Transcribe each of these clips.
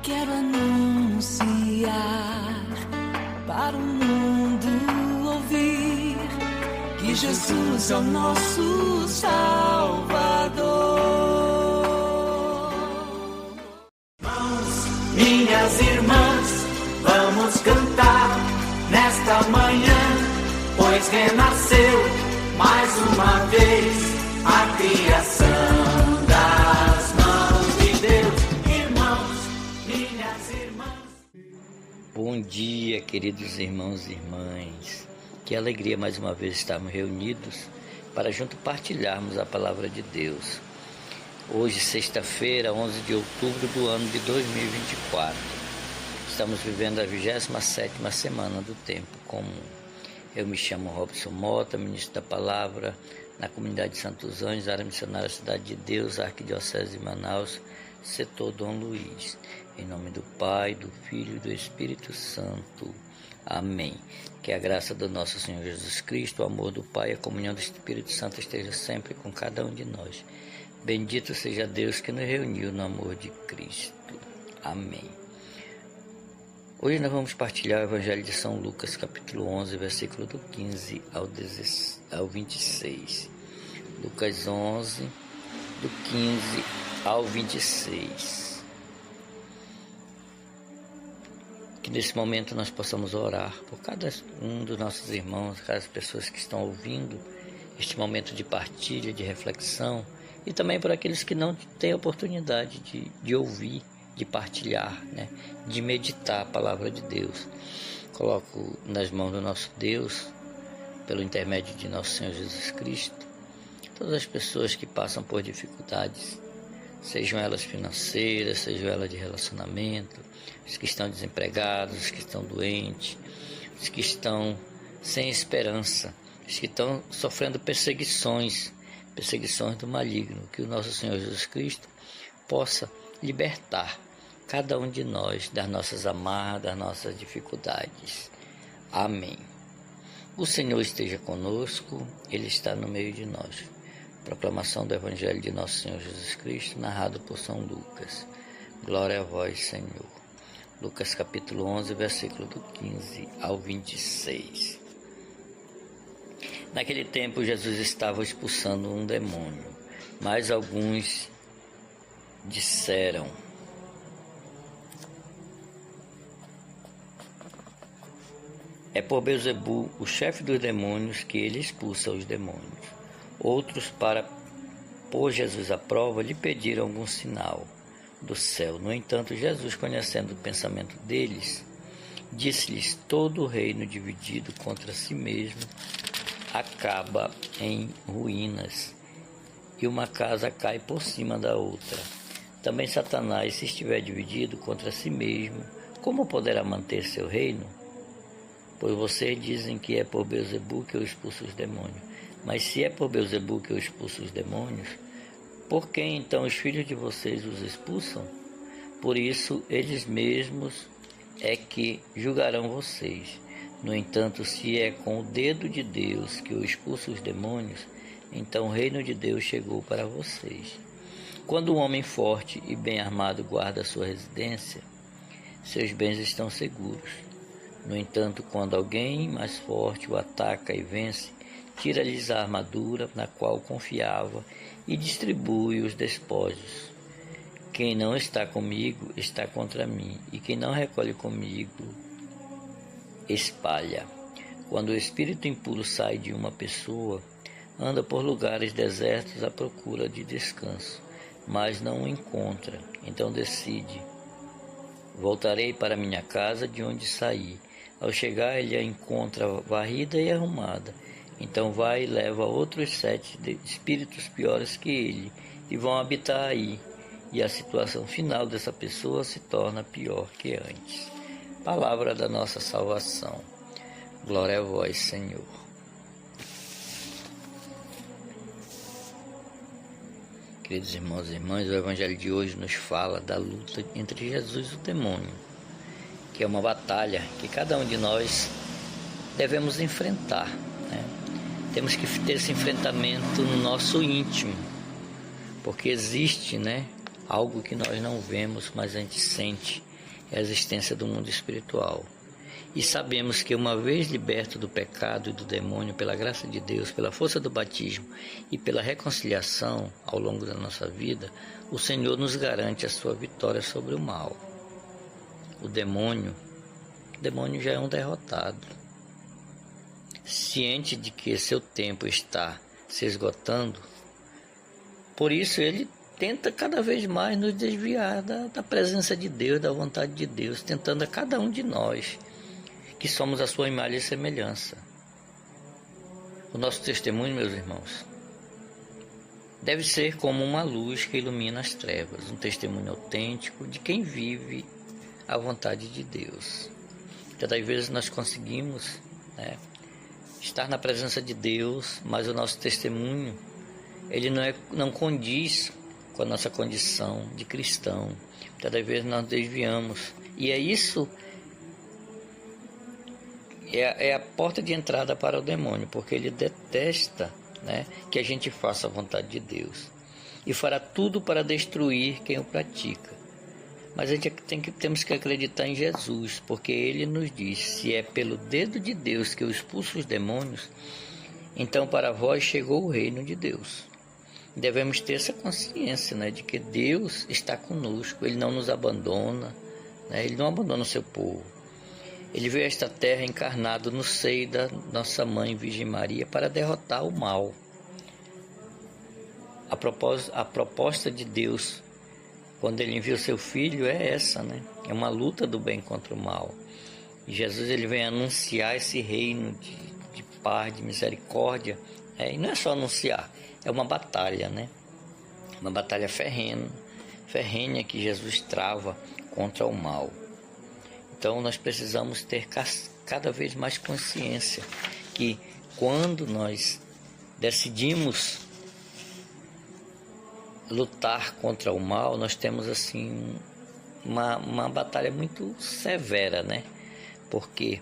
Quero anunciar para o mundo ouvir que Jesus é o nosso Salvador. Minhas irmãs, vamos cantar nesta manhã, pois renasceu mais uma vez a criação das mãos de Deus. Irmãos, minhas irmãs. Bom dia, queridos irmãos e irmãs. Que alegria mais uma vez estarmos reunidos para junto partilharmos a palavra de Deus. Hoje, sexta-feira, 11 de outubro do ano de 2024. Estamos vivendo a 27ª semana do tempo comum. Eu me chamo Robson Mota, ministro da palavra na comunidade de Santos Anjos, área missionária Cidade de Deus, Arquidiocese de Manaus, setor Dom Luiz. Em nome do Pai, do Filho e do Espírito Santo. Amém. Que a graça do nosso Senhor Jesus Cristo, o amor do Pai e a comunhão do Espírito Santo esteja sempre com cada um de nós. Bendito seja Deus que nos reuniu no amor de Cristo. Amém. Hoje nós vamos partilhar o Evangelho de São Lucas, capítulo 11, versículo do 15 ao 26. Lucas 11, do 15 ao 26. Que nesse momento nós possamos orar por cada um dos nossos irmãos, cada pessoas que estão ouvindo este momento de partilha, de reflexão, e também por aqueles que não têm oportunidade de ouvir, de partilhar, de meditar a palavra de Deus. Coloco nas mãos do nosso Deus, pelo intermédio de nosso Senhor Jesus Cristo, todas as pessoas que passam por dificuldades, sejam elas financeiras, sejam elas de relacionamento, os que estão desempregados, os que estão doentes, os que estão sem esperança, os que estão sofrendo perseguições do maligno. Que o nosso Senhor Jesus Cristo possa libertar cada um de nós das nossas amarras, das nossas dificuldades. Amém. O Senhor esteja conosco, Ele está no meio de nós. Proclamação do Evangelho de nosso Senhor Jesus Cristo, narrado por São Lucas. Glória a vós, Senhor. Lucas capítulo 11, versículo do 15 ao 26. Naquele tempo, Jesus estava expulsando um demônio, mas alguns disseram: é por Beelzebul, o chefe dos demônios, que ele expulsa os demônios. Outros, para pôr Jesus à prova, lhe pediram algum sinal do céu. No entanto, Jesus, conhecendo o pensamento deles, disse-lhes: todo o reino dividido contra si mesmo acaba em ruínas, e uma casa cai por cima da outra. Também Satanás, se estiver dividido contra si mesmo, como poderá manter seu reino? Pois vocês dizem que é por Beelzebul que eu expulso os demônios. Mas se é por Beelzebul que eu expulso os demônios, por que então os filhos de vocês os expulsam? Por isso, eles mesmos é que julgarão vocês. No entanto, se é com o dedo de Deus que eu expulso os demônios, então o reino de Deus chegou para vocês. Quando um homem forte e bem armado guarda a sua residência, seus bens estão seguros. No entanto, quando alguém mais forte o ataca e vence, tira-lhes a armadura na qual confiava e distribui os despojos. Quem não está comigo está contra mim, e quem não recolhe comigo espalha. Quando o espírito impuro sai de uma pessoa, anda por lugares desertos à procura de descanso, mas não o encontra. Então decide: voltarei para minha casa de onde saí. Ao chegar, ele a encontra varrida e arrumada. Então vai e leva outros 7 espíritos piores que ele, e vão habitar aí. E a situação final dessa pessoa se torna pior que antes. Palavra da nossa salvação. Glória a vós, Senhor. Queridos irmãos e irmãs, o Evangelho de hoje nos fala da luta entre Jesus e o demônio, que é uma batalha que cada um de nós devemos enfrentar, Temos que ter esse enfrentamento no nosso íntimo, porque existe, algo que nós não vemos, mas a gente sente é a existência do mundo espiritual. E sabemos que uma vez liberto do pecado e do demônio pela graça de Deus, pela força do batismo e pela reconciliação ao longo da nossa vida, o Senhor nos garante a sua vitória sobre o mal. O demônio já é um derrotado. Ciente de que seu tempo está se esgotando, por isso ele tenta cada vez mais nos desviar da presença de Deus, da vontade de Deus, tentando a cada um de nós, que somos a sua imagem e semelhança. O nosso testemunho, meus irmãos, deve ser como uma luz que ilumina as trevas, um testemunho autêntico de quem vive a vontade de Deus. Muitas vezes nós conseguimos, estar na presença de Deus, mas o nosso testemunho, ele não condiz com a nossa condição de cristão. Muitas vezes nós desviamos, e isso é a porta de entrada para o demônio, porque ele detesta, que a gente faça a vontade de Deus e fará tudo para destruir quem o pratica. Mas a gente temos que acreditar em Jesus, porque ele nos diz: se é pelo dedo de Deus que eu expulso os demônios, então para vós chegou o reino de Deus. Devemos ter essa consciência, de que Deus está conosco, ele não nos abandona, ele não abandona o seu povo. Ele veio a esta terra encarnado no seio da nossa mãe Virgem Maria para derrotar o mal. A proposta de Deus, quando ele envia o seu filho, é essa, É uma luta do bem contra o mal. E Jesus, ele vem anunciar esse reino de paz, de misericórdia. E não é só anunciar, é uma batalha, Uma batalha ferrenha que Jesus trava contra o mal. Então nós precisamos ter cada vez mais consciência que quando nós decidimos lutar contra o mal, nós temos assim uma batalha muito severa, Porque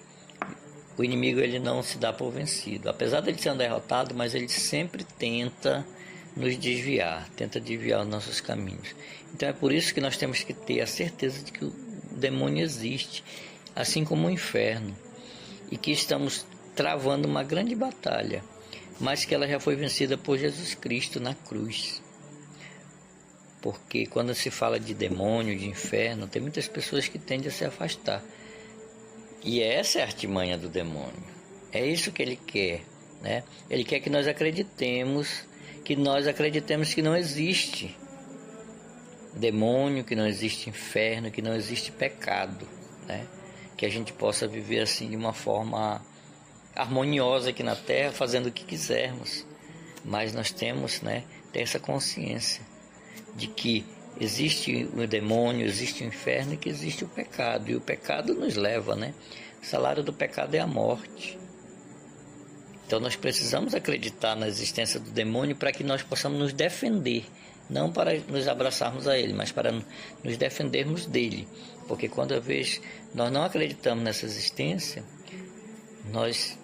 o inimigo, ele não se dá por vencido. Apesar de ele ser um derrotado, mas ele sempre tenta nos desviar, tenta desviar os nossos caminhos. Então é por isso que nós temos que ter a certeza de que o demônio existe, assim como o inferno, e que estamos travando uma grande batalha, mas que ela já foi vencida por Jesus Cristo na cruz. Porque quando se fala de demônio, de inferno, tem muitas pessoas que tendem a se afastar. E essa é a artimanha do demônio. É isso que ele quer, Ele quer que nós acreditemos que não existe demônio, que não existe inferno, que não existe pecado, Que a gente possa viver assim de uma forma harmoniosa aqui na Terra, fazendo o que quisermos. Mas nós temos, ter essa consciência de que existe o demônio, existe o inferno e que existe o pecado. E o pecado nos leva, O salário do pecado é a morte. Então nós precisamos acreditar na existência do demônio para que nós possamos nos defender. Não para nos abraçarmos a ele, mas para nos defendermos dele. Porque quando às vezes nós não acreditamos nessa existência, nós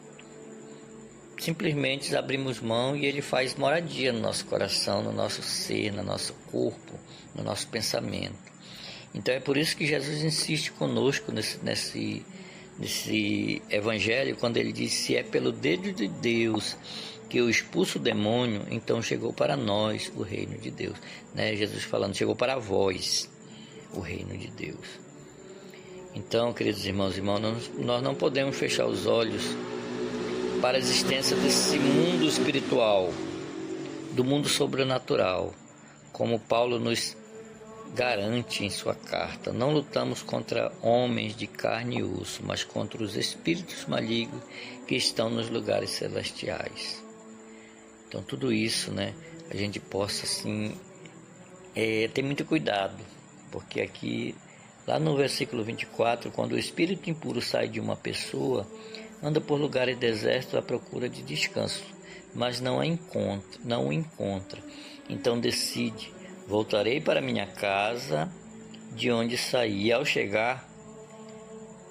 simplesmente abrimos mão e ele faz moradia no nosso coração, no nosso ser, no nosso corpo, no nosso pensamento. Então é por isso que Jesus insiste conosco nesse evangelho, quando ele diz: se é pelo dedo de Deus que eu expulso o demônio, então chegou para nós o reino de Deus. Jesus falando: chegou para vós o reino de Deus. Então, queridos irmãos e irmãs, nós não podemos fechar os olhos para a existência desse mundo espiritual, do mundo sobrenatural, como Paulo nos garante em sua carta. Não lutamos contra homens de carne e osso, mas contra os espíritos malignos que estão nos lugares celestiais. Então tudo isso, a gente possa assim ter muito cuidado, porque aqui, lá no versículo 24, quando o espírito impuro sai de uma pessoa, anda por lugares desertos à procura de descanso, mas não o encontra. Então decide: voltarei para minha casa, de onde saí. Ao chegar,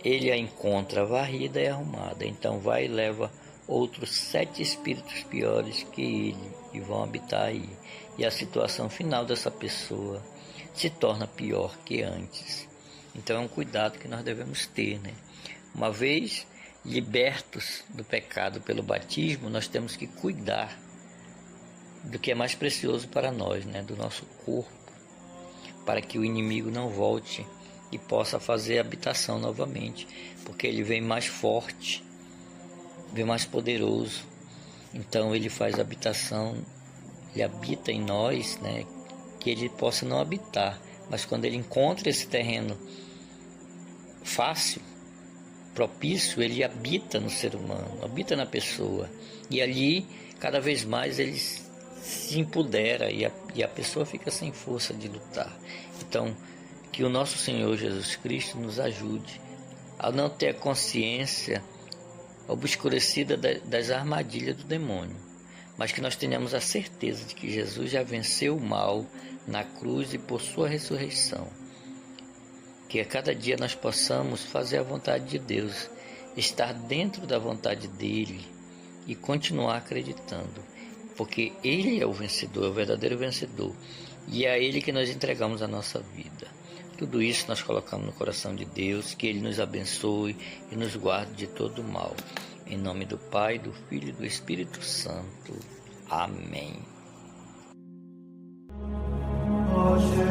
ele a encontra varrida e arrumada. Então vai e leva outros 7 espíritos piores que ele e vão habitar aí. E a situação final dessa pessoa se torna pior que antes. Então é um cuidado que nós devemos ter, né? Uma vez libertos do pecado pelo batismo, nós temos que cuidar do que é mais precioso para nós, né? Do nosso corpo, para que o inimigo não volte e possa fazer habitação novamente, porque ele vem mais forte, vem mais poderoso. Então ele faz habitação, ele habita em nós, né? Que ele possa não habitar, mas quando ele encontra esse terreno fácil, propício, ele habita no ser humano, habita na pessoa, e ali cada vez mais ele se empodera e a pessoa fica sem força de lutar. Então, que o nosso Senhor Jesus Cristo nos ajude a não ter a consciência obscurecida das armadilhas do demônio, mas que nós tenhamos a certeza de que Jesus já venceu o mal na cruz e por sua ressurreição. Que a cada dia nós possamos fazer a vontade de Deus, estar dentro da vontade dele e continuar acreditando, porque ele é o vencedor, é o verdadeiro vencedor, e é a ele que nós entregamos a nossa vida. Tudo isso nós colocamos no coração de Deus, que ele nos abençoe e nos guarde de todo o mal. Em nome do Pai, do Filho e do Espírito Santo. Amém. Hoje